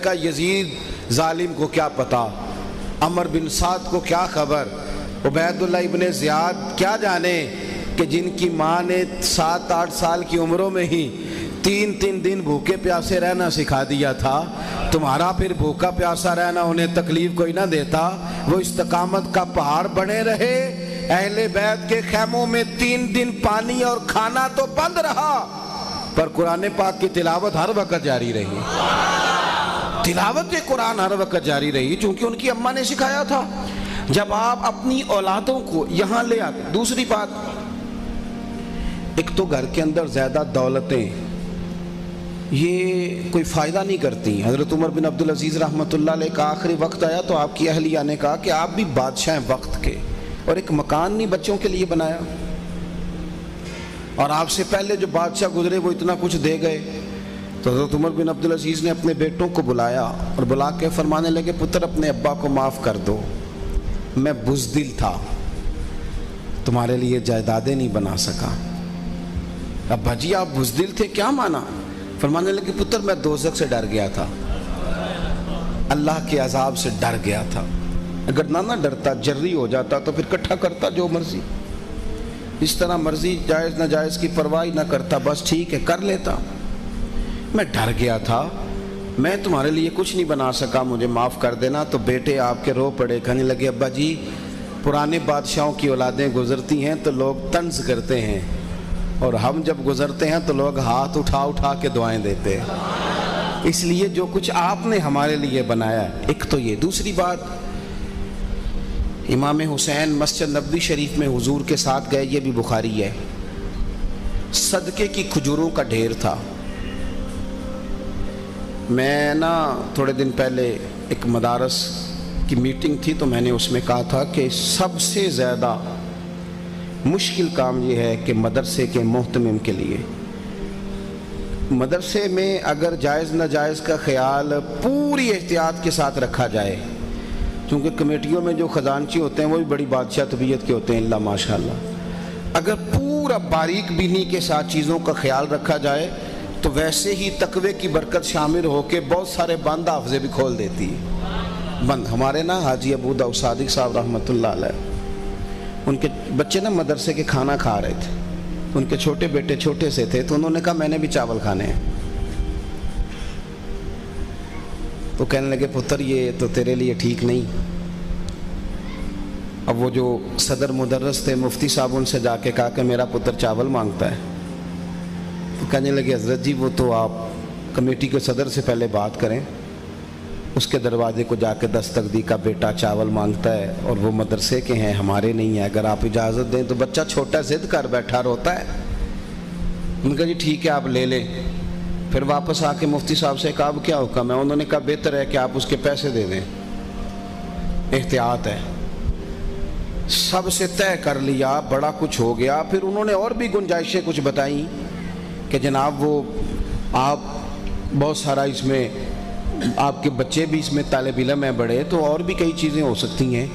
بیت کا یزید ظالم کو کیا پتا، عمر بن سعد کو کیا خبر، عبید اللہ ابن زیاد کیا جانے کہ جن کی ماں نے 7-8 سال کی عمروں میں ہی 3 دن بھوکے پیاسے رہنا سکھا دیا تھا، تمہارا پھر بھوکا پیاسا رہنا انہیں تکلیف کوئی نہ دیتا۔ وہ استقامت کا پہاڑ بنے رہے، اہل بیت کے خیموں میں 3 دن پانی اور کھانا تو بند رہا، پر قرآن پاک کی تلاوت ہر وقت جاری رہی، تلاوت قرآن ہر وقت جاری رہی، چونکہ ان کی اماں نے سکھایا تھا۔ جب آپ اپنی اولادوں کو یہاں لے آتے، دوسری بات، ایک تو گھر کے اندر زیادہ دولتیں یہ کوئی فائدہ نہیں کرتی۔ حضرت عمر بن عبدالعزیز رحمۃ اللہ علیہ کا آخری وقت آیا تو آپ کی اہلیہ نے کہا کہ آپ بھی بادشاہ ہیں وقت کے، اور ایک مکان نہیں بچوں کے لیے بنایا، اور آپ سے پہلے جو بادشاہ گزرے وہ اتنا کچھ دے گئے۔ تو حضرت عمر بن عبدالعزیز نے اپنے بیٹوں کو بلایا اور بلا کے فرمانے لگے، پتر اپنے ابا کو معاف کر دو، میں بزدل تھا، تمہارے لیے جائیدادیں نہیں بنا سکا۔ ابا جی آپ بزدل تھے، کیا مانا؟ فرمانے لگے، پتر میں دوزخ سے ڈر گیا تھا، اللہ کے عذاب سے ڈر گیا تھا، اگر نہ ڈرتا جری ہو جاتا تو پھر کٹھا کرتا جو مرضی، اس طرح مرضی جائز ناجائز کی پرواہ نہ کرتا، بس ٹھیک ہے کر لیتا، میں ڈر گیا تھا، میں تمہارے لیے کچھ نہیں بنا سکا، مجھے معاف کر دینا۔ تو بیٹے آپ کے رو پڑے، کہنے لگے، ابا جی پرانے بادشاہوں کی اولادیں گزرتی ہیں تو لوگ طنز کرتے ہیں، اور ہم جب گزرتے ہیں تو لوگ ہاتھ اٹھا کے دعائیں دیتے ہیں، اس لیے جو کچھ آپ نے ہمارے لیے بنایا، ایک تو یہ۔ دوسری بات، امام حسین مسجد نبوی شریف میں حضور کے ساتھ گئے، یہ بھی بخاری ہے، صدقے کی کھجوروں کا ڈھیر تھا۔ میں تھوڑے دن پہلے ایک مدارس کی میٹنگ تھی تو میں نے اس میں کہا تھا کہ سب سے زیادہ مشکل کام یہ ہے کہ مدرسے کے محتمم کے لیے، مدرسے میں اگر جائز ناجائز کا خیال پوری احتیاط کے ساتھ رکھا جائے، کیونکہ کمیٹیوں میں جو خزانچی ہوتے ہیں وہ بھی بڑی بادشاہ طبیعت کے ہوتے ہیں اللہ ماشاءاللہ، اگر پورا باریک بینی کے ساتھ چیزوں کا خیال رکھا جائے تو ویسے ہی تقوی کی برکت شامل ہو کے بہت سارے بند حافظے بھی کھول دیتی ہے۔ بند ہمارے حاجی ابو داؤد صادق صاحب رحمۃ اللہ علیہ، ان کے بچے مدرسے کے کھانا کھا رہے تھے، ان کے چھوٹے بیٹے چھوٹے سے تھے تو انہوں نے کہا میں نے بھی چاول کھانے ہیں، تو کہنے لگے، پتر یہ تو تیرے لیے ٹھیک نہیں۔ اب وہ جو صدر مدرس تھے مفتی صاحب، ان سے جا کے کہا کہ میرا پتر چاول مانگتا ہے، تو کہنے لگے، حضرت جی وہ تو آپ کمیٹی کے صدر سے پہلے بات کریں، اس کے دروازے کو جا کے دستک دی کا بیٹا چاول مانگتا ہے اور وہ مدرسے کے ہیں ہمارے نہیں ہیں، اگر آپ اجازت دیں تو بچہ چھوٹا ضد کر بیٹھا روتا ہے۔ ان کا جی ٹھیک ہے آپ لے لیں۔ پھر واپس آ کے مفتی صاحب سے کہا اب کیا حکم ہے؟ انہوں نے کہا بہتر ہے کہ آپ اس کے پیسے دے دیں، احتیاط ہے۔ سب سے طے کر لیا، بڑا کچھ ہو گیا۔ پھر انہوں نے اور بھی گنجائشیں کچھ بتائیں کہ جناب وہ آپ بہت سارا اس میں آپ کے بچے بھی اس میں طالب علم ہیں بڑے، تو اور بھی کئی چیزیں ہو سکتی ہیں۔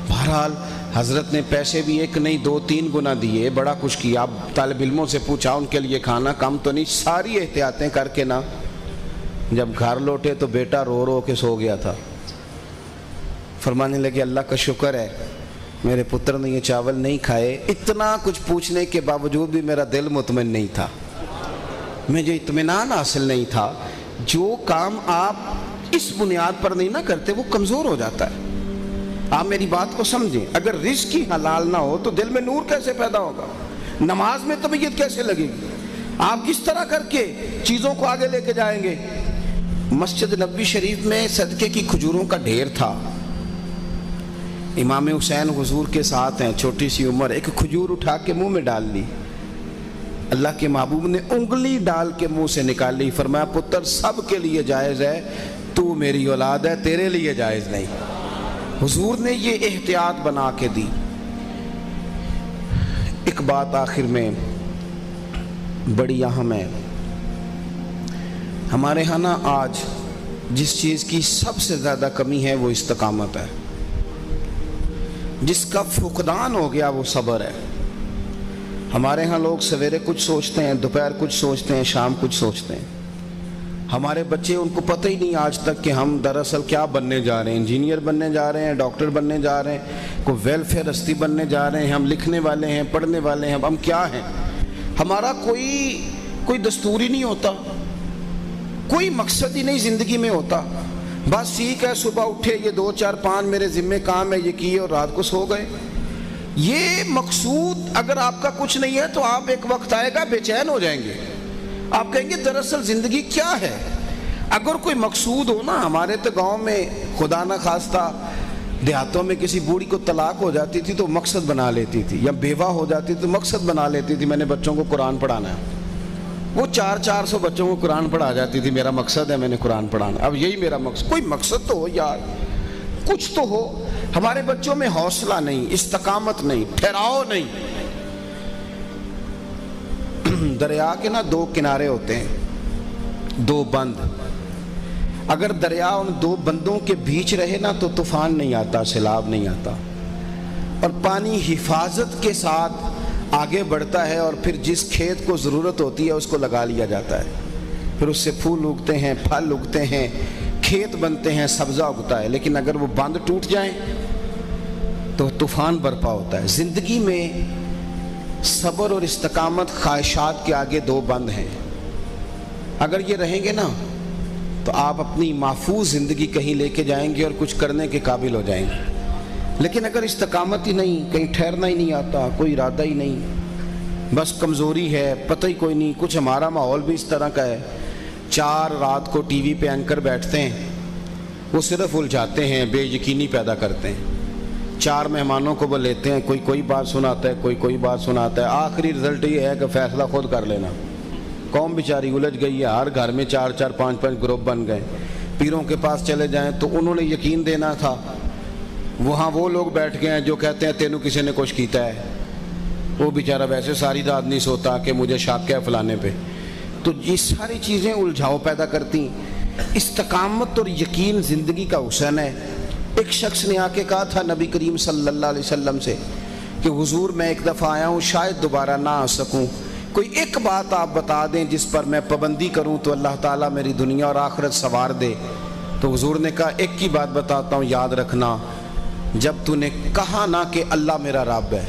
بہرحال حضرت نے پیسے بھی 1 نہیں 2 3 گنا دیے، بڑا کچھ کیا۔ اب طالب علموں سے پوچھا، ان کے لیے کھانا کم تو نہیں، ساری احتیاطیں کر کے جب گھر لوٹے تو بیٹا رو رو کے سو گیا تھا۔ فرمانے لگے اللہ کا شکر ہے میرے پتر نے یہ چاول نہیں کھائے۔ اتنا کچھ پوچھنے کے باوجود بھی میرا دل مطمئن نہیں تھا، مجھے اطمینان حاصل نہیں تھا۔ جو کام آپ اس بنیاد پر نہیں کرتے وہ کمزور ہو جاتا ہے۔ آپ میری بات کو سمجھیں، اگر رزق ہی حلال نہ ہو تو دل میں نور کیسے پیدا ہوگا؟ نماز میں طبیعت کیسے لگے گی؟ آپ کس طرح کر کے چیزوں کو آگے لے کے جائیں گے؟ مسجد نبوی شریف میں صدقے کی کھجوروں کا ڈھیر تھا۔ امام حسین حضور کے ساتھ ہیں، چھوٹی سی عمر، ایک کھجور اٹھا کے منہ میں ڈال لی، اللہ کے محبوب نے انگلی ڈال کے منہ سے نکال لی، فرمایا پتر سب کے لیے جائز ہے، تو میری اولاد ہے، تیرے لیے جائز نہیں۔ حضور نے یہ احتیاط بنا کے دی۔ ایک بات آخر میں بڑی اہم ہے، ہمارے ہاں آج جس چیز کی سب سے زیادہ کمی ہے وہ استقامت ہے۔ جس کا فقدان ہو گیا وہ صبر ہے۔ ہمارے ہاں لوگ سویرے کچھ سوچتے ہیں، دوپہر کچھ سوچتے ہیں، شام کچھ سوچتے ہیں۔ ہمارے بچے ان کو پتہ ہی نہیں آج تک کہ ہم دراصل کیا بننے جا رہے ہیں. انجینئر بننے جا رہے ہیں, ڈاکٹر بننے جا رہے ہیں, کوئی ویلفیئر ہستی بننے جا رہے ہیں, ہم لکھنے والے ہیں, پڑھنے والے ہیں, ہم کیا ہیں. ہمارا کوئی دستور ہی نہیں ہوتا, کوئی مقصد ہی نہیں زندگی میں ہوتا. بس ٹھیک ہے, صبح اٹھے, یہ 2 4 5 میرے ذمے کام ہے, یہ کیے اور رات کو سو گئے. یہ مقصود اگر آپ کا کچھ نہیں ہے تو آپ ایک وقت آئے گا بے چین ہو جائیں گے. آپ کہیں گے دراصل زندگی کیا ہے. اگر کوئی مقصود ہو نا, ہمارے تو گاؤں میں خدا نہ خواستہ دیہاتوں میں کسی بوڑھی کو طلاق ہو جاتی تھی تو مقصد بنا لیتی تھی, یا بیوہ ہو جاتی تو مقصد بنا لیتی تھی, میں نے بچوں کو قرآن پڑھانا ہے. وہ 400 بچوں کو قرآن پڑھا جاتی تھی, میرا مقصد ہے میں نے قرآن پڑھانا. اب یہی میرا مقصد. کوئی مقصد تو ہو یار, کچھ تو ہو. ہمارے بچوں میں حوصلہ نہیں, استقامت نہیں, ٹھہراؤ نہیں. دریا کے نا 2 کنارے ہوتے ہیں, 2 بند. اگر دریا ان 2 بندوں کے بیچ رہے نا تو طوفان نہیں آتا, سیلاب نہیں آتا, اور پانی حفاظت کے ساتھ آگے بڑھتا ہے, اور پھر جس کھیت کو ضرورت ہوتی ہے اس کو لگا لیا جاتا ہے. پھر اس سے پھول اگتے ہیں, پھل اگتے ہیں, کھیت بنتے ہیں, سبزہ اگتا ہے. لیکن اگر وہ بند ٹوٹ جائیں تو طوفان برپا ہوتا ہے. زندگی میں صبر اور استقامت خواہشات کے آگے 2 بند ہیں. اگر یہ رہیں گے نا تو آپ اپنی محفوظ زندگی کہیں لے کے جائیں گے اور کچھ کرنے کے قابل ہو جائیں گے. لیکن اگر استقامت ہی نہیں, کہیں ٹھہرنا ہی نہیں آتا, کوئی ارادہ ہی نہیں, بس کمزوری ہے, پتہ ہی کوئی نہیں. کچھ ہمارا ماحول بھی اس طرح کا ہے. 4 رات کو ٹی وی پہ اینکر بیٹھتے ہیں, وہ صرف الجھاتے ہیں, بے یقینی پیدا کرتے ہیں. 4 مہمانوں کو وہ لیتے ہیں, کوئی بات سناتا ہے, کوئی بات سناتا ہے. آخری رزلٹ یہ ہے کہ فیصلہ خود کر لینا. قوم بیچاری الجھ گئی ہے, ہر گھر میں 4 4 5 5 گروپ بن گئے. پیروں کے پاس چلے جائیں تو انہوں نے یقین دینا تھا, وہاں وہ لوگ بیٹھ گئے ہیں جو کہتے ہیں تینوں کسی نے کچھ کیتا ہے. وہ بیچارہ ویسے ساری رات نہیں سوتا کہ مجھے شک ہے فلانے پہ. تو یہ ساری چیزیں الجھاؤ پیدا کرتی. استقامت اور یقین زندگی کا حسن ہے. ایک شخص نے آ کے کہا تھا نبی کریم صلی اللہ علیہ وسلم سے کہ حضور میں ایک دفعہ آیا ہوں, شاید دوبارہ نہ آ سکوں, کوئی ایک بات آپ بتا دیں جس پر میں پابندی کروں تو اللہ تعالیٰ میری دنیا اور آخرت سنوار دے. تو حضور نے کہا ایک ہی بات بتاتا ہوں, یاد رکھنا, جب تو نے کہا نہ کہ اللہ میرا رب ہے,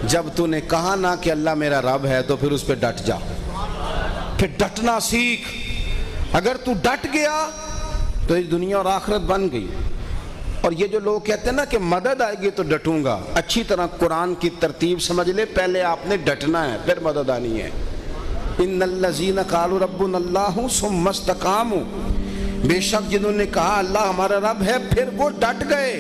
جب تو نے کہا نہ کہ اللہ میرا رب ہے تو پھر اس پہ ڈٹ جا, پھر ڈٹنا سیکھ. اگر تو ڈٹ گیا تو یہ دنیا اور آخرت بن گئی. اور یہ جو لوگ کہتے ہیں نا کہ مدد آئے گی تو ڈٹوں گا, اچھی طرح قرآن کی ترتیب سمجھ لے, پہلے آپ نے ڈٹنا ہے پھر مدد آنی ہے. ان الذین قالوا ربنا اللہ ثم استقاموا, بے شک جنہوں نے کہا اللہ ہمارا رب ہے پھر وہ ڈٹ گئے,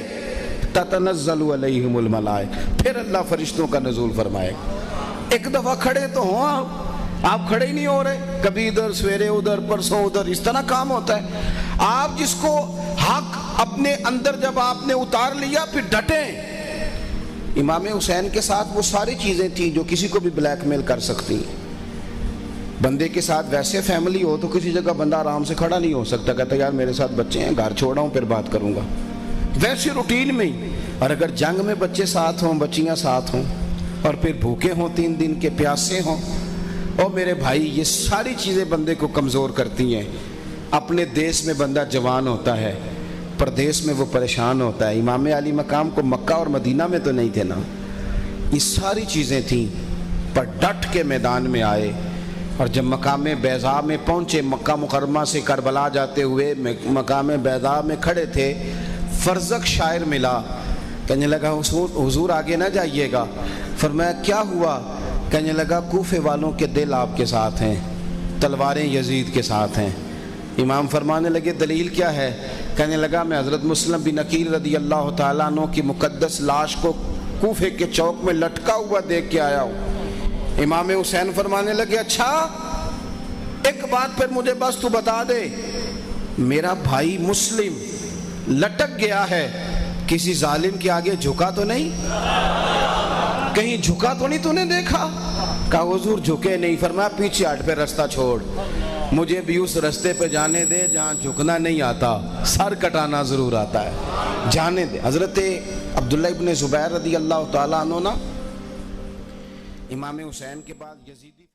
تتنزل علیہم الملائکہ, پھر اللہ فرشتوں کا نزول فرمائے. ایک دفعہ کھڑے تو ہوں آپ کھڑے ہی نہیں ہو رہے, کبھی ادھر سویرے ادھر پرسوں ادھر, اس طرح کام ہوتا ہے. آپ جس کو حق اپنے اندر جب آپ نے اتار لیا پھر ڈٹیں. امام حسین کے ساتھ وہ ساری چیزیں تھیں جو کسی کو بھی بلیک میل کر سکتی ہیں. بندے کے ساتھ ویسے فیملی ہو تو کسی جگہ بندہ آرام سے کھڑا نہیں ہو سکتا, کہتا یار میرے ساتھ بچے ہیں, گھر چھوڑا ہوں پھر بات کروں گا, ویسے روٹین میں ہی. اور اگر جنگ میں بچے ساتھ ہوں, بچیاں ساتھ ہوں, اور پھر بھوکے ہوں, 3 دن کے پیاسے ہوں, اور میرے بھائی یہ ساری چیزیں بندے کو کمزور کرتی ہیں. اپنے دیس میں بندہ جوان ہوتا ہے, پردیس میں وہ پریشان ہوتا ہے. امام علی مقام کو مکہ اور مدینہ میں تو نہیں تھے نا. یہ ساری چیزیں تھیں, پر ڈٹ کے میدان میں آئے. اور جب مقام بیضاء میں پہنچے, مکہ مکرمہ سے کربلا جاتے ہوئے مقام بیضاء میں کھڑے تھے, فرزق شاعر ملا, کہنے لگا حضور آگے نہ جائیے گا. فرمایا کیا ہوا؟ کہنے لگا کوفے والوں کے دل آپ کے ساتھ ہیں, تلواریں یزید کے ساتھ ہیں. امام فرمانے لگے دلیل کیا ہے؟ کہنے لگا میں حضرت مسلم بن عقیل رضی اللہ تعالیٰ عنہ کی مقدس لاش کو کوفے کے چوک میں لٹکا ہوا دیکھ کے آیا ہوں. امام حسین فرمانے لگے اچھا ایک بات پھر مجھے بس تو بتا دے, میرا بھائی مسلم لٹک گیا ہے, کسی ظالم کے آگے جھکا تو نہیں؟ کہیں جھکا تو نہیں تو نے دیکھا؟ کہا حضور جھکے نہیں. فرمایا پیچھے ہٹ پہ رستہ چھوڑ, مجھے بھی اس رستے پہ جانے دے جہاں جھکنا نہیں آتا, سر کٹانا ضرور آتا ہے, جانے دے. حضرت عبداللہ ابن زبیر رضی اللہ تعالیٰ عنہ نا امام حسین کے بعد یزیدی